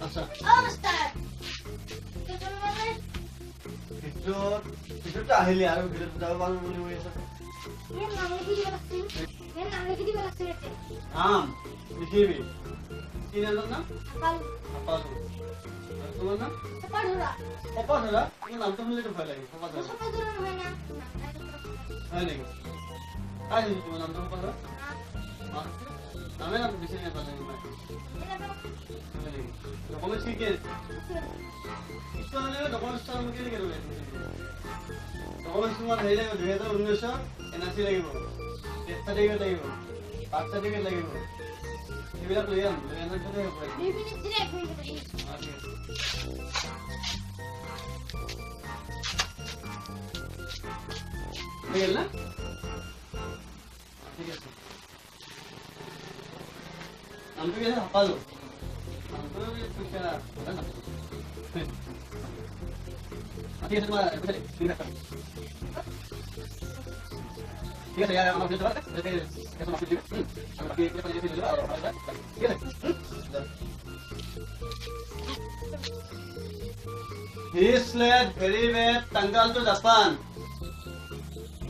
আচ্ছা মাস্টাৰ ভিতৰটো আহিলে আৰু ভিতৰত যাব পাৰো বুলি কৈ আছা আম লিখিবি কি নাম না আপালু তোমার নাম সপাধরা সপাধরা তোমার নামটা শুনলে তো ভয় লাগে সপাধরা সপাধরা হয় না হয় নাকি কাই দিছো তোমার নামটা সপাধরা নামে নাম বেশি না পালে ডকুমেন্টস কি কে ইসলাম নেবে ডকুমেন্টস তো আমাকে লিখে দেবে ডকুমেন্টস তোমার হয়ে যাবে 2019 এনআরসি লাগিব ডেথ সার্টিফিকেট লাগিব বার্থ সার্টিফিকেট লাগিব এবিলাক লৈ আনাৰ কথা হ'ব পাৰে ঠিক আছে ঠিক আছে নামটো কি আছে হাপালো নামটো কি আছে না ঠিক আছে তোমাৰ ঠিক আছে ঠিক আছে यार আমার ভিতরে আছে এটা মাফি দিবে আমি বাকি এটা পানি দিয়ে দিলাম আর ঠিক আছে He sled very bad Tangal to Japan.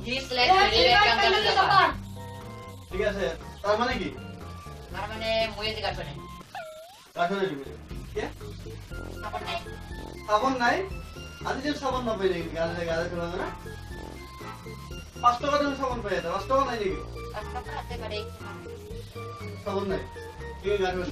He sled very bad Tangal to Japan. ঠিক আছে তার মানে কি তার মানে মুয়েতে কাটবে কাঠনে দিবে কি সাবন নাই সাবন নাই আজি যে সাবন না পাই নাকি গালে গালে তোলা না 5 টাকা দাম সাবন পাই এটা 5 টাকা নাই নাকি টাকা আছে পারে সাবন নাই কি গালে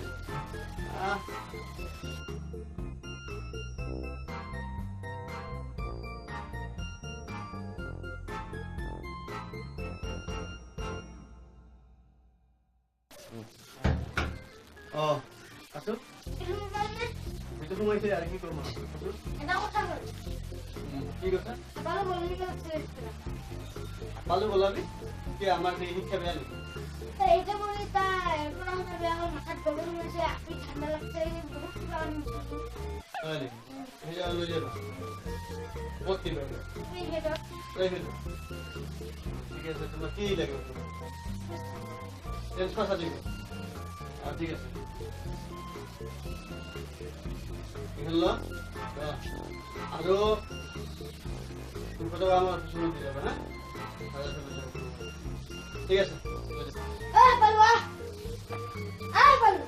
আছো ভিতর ঘুমাইছে আর কি করব এটা কথা বল কি কথা ভালো বললি না ভালো বলাবি কি আমার এই শিক্ষা বেয়া নাকি এইটা বলি তাই এখন আমার বেয়া হল মাথা গরম হয়েছে আপনি ঠান্ডা লাগছে বহুত কারণ আরে এই যা লই যাবা কত দিন হবে প্রাইভেট ঠিক আছে তোমার কি লাগে টেন্স পাস আছে ঠিক আছে হলো আর তুমি কত আমার শুনে দিয়ে যাবে হ্যাঁ ঠিক আছে বালুয়া বালু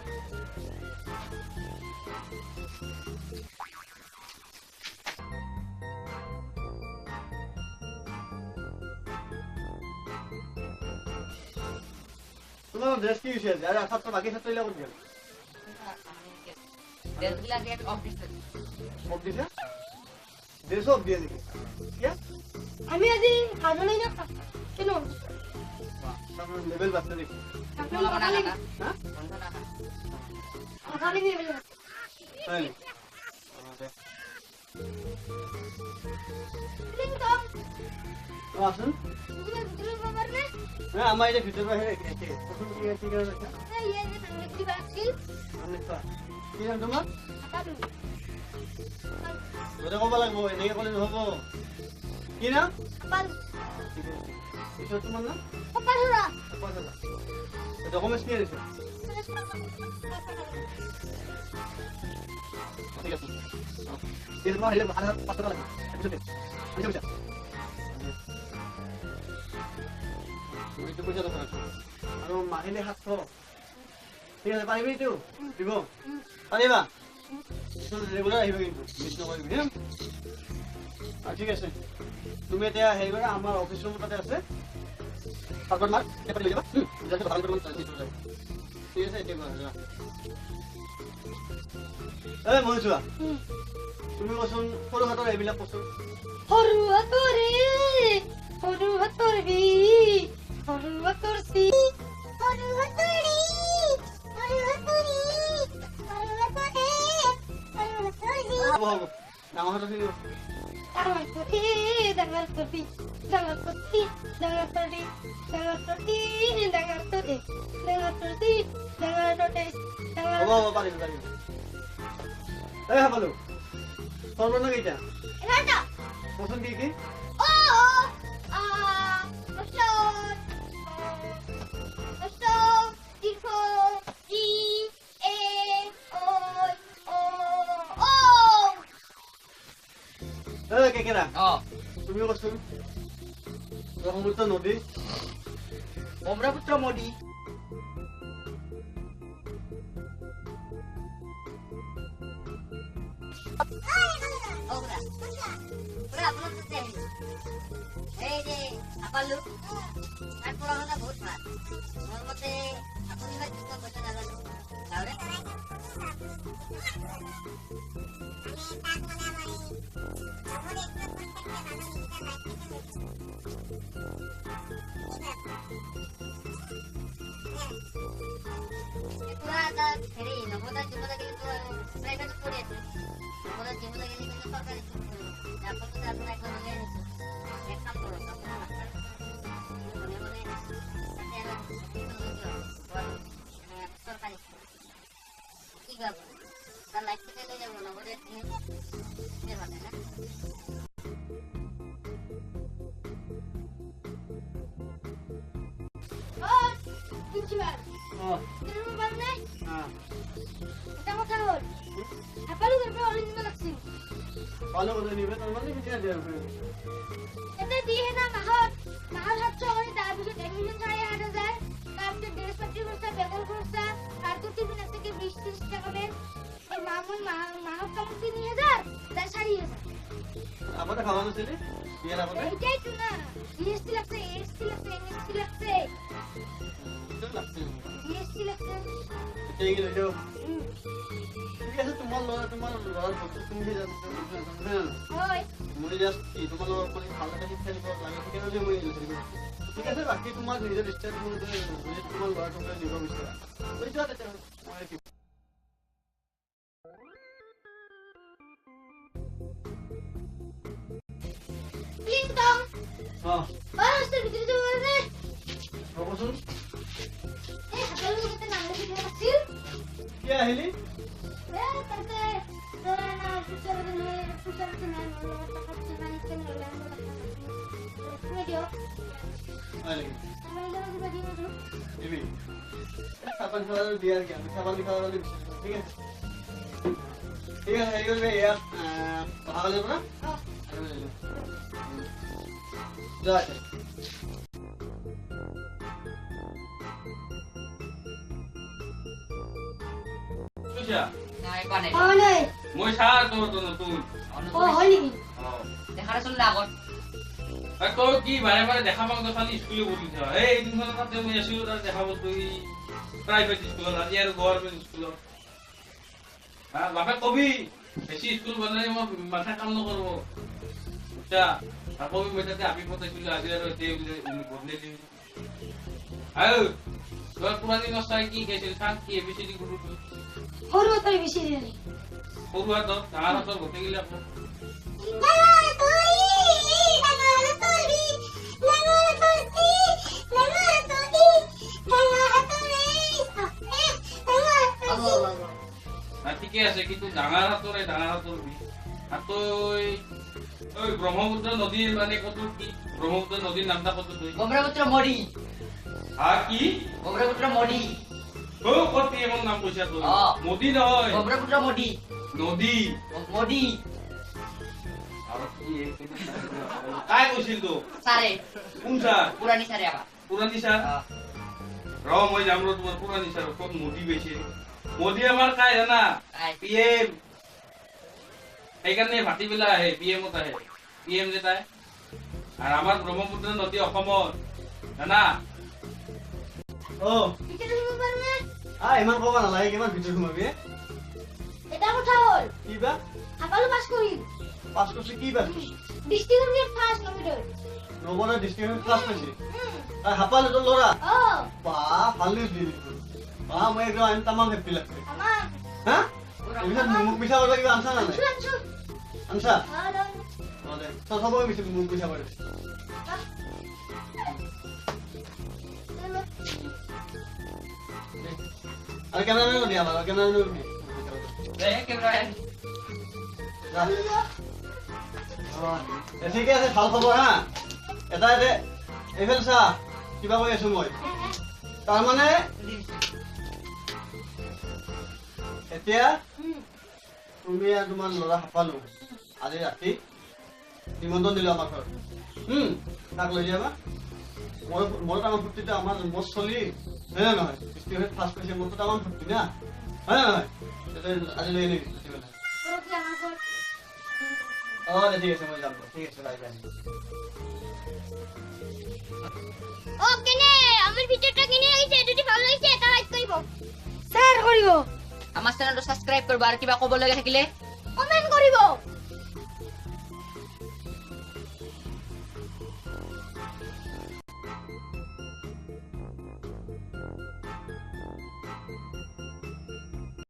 তোমার ড্রেস কি হয়েছে আরে আসার তো বাকি সাথে লাগবে দেশগুলা গেট অফিস অফিসে ড্রেস অফ দিয়ে দিবি কি আমি আজি খাবো নাই না কেন আপনার লেভেল বাড়তে দেখি আপনার কথা লাগি হ্যাঁ কথা লাগি তাই আসুন তুমি ভিতরে বাবার না হ্যাঁ আমার এটা ভিতরে বাইরে গেছে প্রথম কি আছে কি আছে এই যে সামনে কি বাকি অনেক কি নাম তোমার কাটু এটা কব লাগবো এনেকে কলে নহব কি নাম বালু কিছু তোমার নাম পাপাড়া ডকুমেন্টস নিয়ে এসেছে ঠিক আছে এরপর হলে ভাড়া 5 টাকা লাগবে বুঝতে বুঝতে বুঝতে কথা আৰু মাহিলে 700 ঠিক আছে পাৰিবি তো দিব পাৰিবা ৰেগুলাৰ আহিবা কিন্তু মিছ নকৰিবি হা ঠিক আছে তুমি এতিয়া হেৰি কৰা আমাৰ অফিস ৰুম তাতে আছে পাসপোৰ্ট মাৰ্ক পেপাৰ লৈ যাবা যাতে ভাল কৰিব ঠিক আছে এতিয়া কৰা এই মনুষ্যা তুমি কোৱাচোন সৰু হাতৰ এইবিলাক কোৱাচোন সৰু হাতৰে বি সৰু হাতৰ সি সৰু হাতৰি হ'ব হ'ব ডাঙৰ হাতৰ খিনি ডাঙৰ তৰি হ'ব হ'ব পাৰিবি পাৰিবি এই হাপালো সৰ্বৰ্ণ কেইটা কোৱাচোন কি কি কেৰা অ তুমিও কচোন ব্ৰহ্মপুত্ৰ নদী ব্ৰহ্মপুত্ৰ নদী এই যে আপালো তাৰ পড়াশোনা বহুত ভাল মোৰ মতে আপনি হয় কিছু কথা জানালো তাহলে হেৰি নবদার জীবনে কিন্তু প্রাইভেট পড়ে আছে নবদার জীবনে গেলে কিন্তু সরকারি তারপর তো আপনার একবার নিয়ে নিচ্ছে এক কাম করো সরকারি কি করবো তার লাইফ থেকে নিয়ে যাবো নবদের ভাবে না প্রিন্সিপাল অ তুমি পারো না হ্যাঁ এটা কথা হল আপালু করবে অলিন্দ লাগছে ভালো করে নিবে তার মানে কি দিয়ে দেবে এতে দিয়ে না মাহত 700 করে তাৰপিছত এডমিশন 8,500 তাৰপিছত ড্ৰেছ পাতি খৰচা বেগৰ খৰচা আৰু টিফিন আছে কি 20-30 টাকা বেন এই মাহত কাম 3,000 তাই 4,000 আপনি খাওয়ানো ছিল বিয়ের আপনি এইটাই তো না জিএসটি লাগছে এসটি লাগছে এমএসটি লাগছে জিএসটি লাগছে এই গেলে তো ঠিক আছে তোমার লড়া তুমি যে হয় মই জাস্ট কি তোমার লড়া করে ভালো কাজ শিক্ষা দিব লাগে ঠিক আছে মই ঠিক আছে বাকি তোমার নিজের স্টেট মনে করে তোমার লড়া করে দিব বিচারা ওই তো আছে মই কি টিং টং হ্যাঁ বাসের ভিতরে যাবো না বসুন এই হাতালু কত নাম লিখে রাখছিল কি আহিলি তাতে তোরা না পুচার দিনে টাকা চিনা কেন লাগলো ভিডিও আরে আমার লাগা দিবা দিও তো দিবি সাবান খাওয়া দিয়ার কি আমি সাবান খাওয়া দিবি ঠিক আছে ঠিক আছে এই করবে ইয়া ভালো লাগবে না যা তুইছা নাই কোৱা নাই হয় নাই মই চা তোৰ তো নতুন ও হয় নাকি দেখাৰে চলিলে আগত আৰু তই কি বাৰে বাৰে দেখা পাওঁ তই খালি স্কুলে বহিছ এই এদিনখন তাতে মই আছিলো তাত দেখা পাওঁ তুই প্ৰাইভেট স্কুলত আজি আৰু গভৰ্ণমেণ্ট স্কুলত বাপে কবি বেছি স্কুল বনালে মই মাথা কাম নকৰিব বুজছা আৰু কবি মই তাতে আপি পঠাইছিলো আজি আৰু এতিয়া বদলাই দিম আৰু তোৰ পুৰণি নচাই কি কৈছিল চাং কি এবিচিডি গ্ৰুপ সৰু তই বেছি দিলি সৰু হাতত ডাঙৰ হাতৰ গোটেইগিলা ঠিকে আছে কিন্তু ডাঙৰ হাতৰে ডাঙৰ হাতৰ তই ব্ৰহ্মপুত্ৰ নদীৰ মানে কত কি ব্ৰহ্মপুত্ৰ নদীৰ নামটা কত তই ব্ৰহ্মপুত্ৰ নদী কি ব্ৰহ্মপুত্ৰ নদী কত এমন নাম কৈছা তই অ। নদী নহয় ব্ৰহ্মপুত্ৰ নদী নদী নদী আৰু কি কাই কৈছিল তো চাৰে কোন ছাৰ পুৰাণী চাৰে আমাৰ পুৰণি ছাৰ মই যাম ৰ তোমাৰ পুৰণি ছাৰ ক'ত নদী বেছি মোদী আমাৰ কাই জানা কাই পিএম সেইকাৰণে ভাটিবেলা আহে পিএমত আহে পিএম যে তাই আৰু আমাৰ ব্ৰহ্মপুত্ৰ নদী অসমত জানা ও ভিতৰে যাবো পাৰবে ইমান কব নালাগে কিমান ভিতৰত সোমাবি এটা কথা হল কি বা আপালু পাস করি পাঁচ করছে কি বা ডিস্ট্রিক্ট ফার্স্ট নমিনেট নবনা ডিস্ট্রিক্ট ক্লাস পাইছে আর হাপালে তো লড়া ও বা ভালো দিলি বা মই একদম আমি তামাম হেপি লাগছে আমার হ্যাঁ এইবিলাক মুখ মিছা কৰিব কিবা আনছা না নাই শুন শুন আনছা হ্যালো দে তো সবই মিছে মুখ মিছা কৰে আৰ ক্যামেৰা নিয়ে আমাৰ ক্যামেৰা নিয়ে ঠিক আছে ভাল খবৰ হা এটা এইফালে চা কিবা কৈ আছো মই তাৰমানে এতিয়া তুমি আৰু তোমাৰ ল'ৰা হাপালো আজি ৰাতি নিমন্ত্ৰণ দিলোঁ আমাৰ ঘৰত তাক লৈ যাবা মোৰ আমাৰ ফূৰ্তিটো আমাৰ মোৰ চলি হয় নে নহয় স্কুলত ফাৰ্ষ্ট পাইছে মোৰতো আমাৰ ফূৰ্তি না হয় নে নহয় আজি লৈ আনিবি পৰহি আমাৰ ঘৰত অঁ ঠিক আছে মই যাম ঠিক আছে বাই বাই ও কেনে আমার ভিডিওটা কেনে লাগিছে যদি ভালো লাগিছে এটা লাইক করিব শেয়ার করিব আমাৰ চেনেলটো ছাবস্ক্ৰাইব কৰিব আৰু কিবা ক'ব লগা থাকিলে কমেন্ট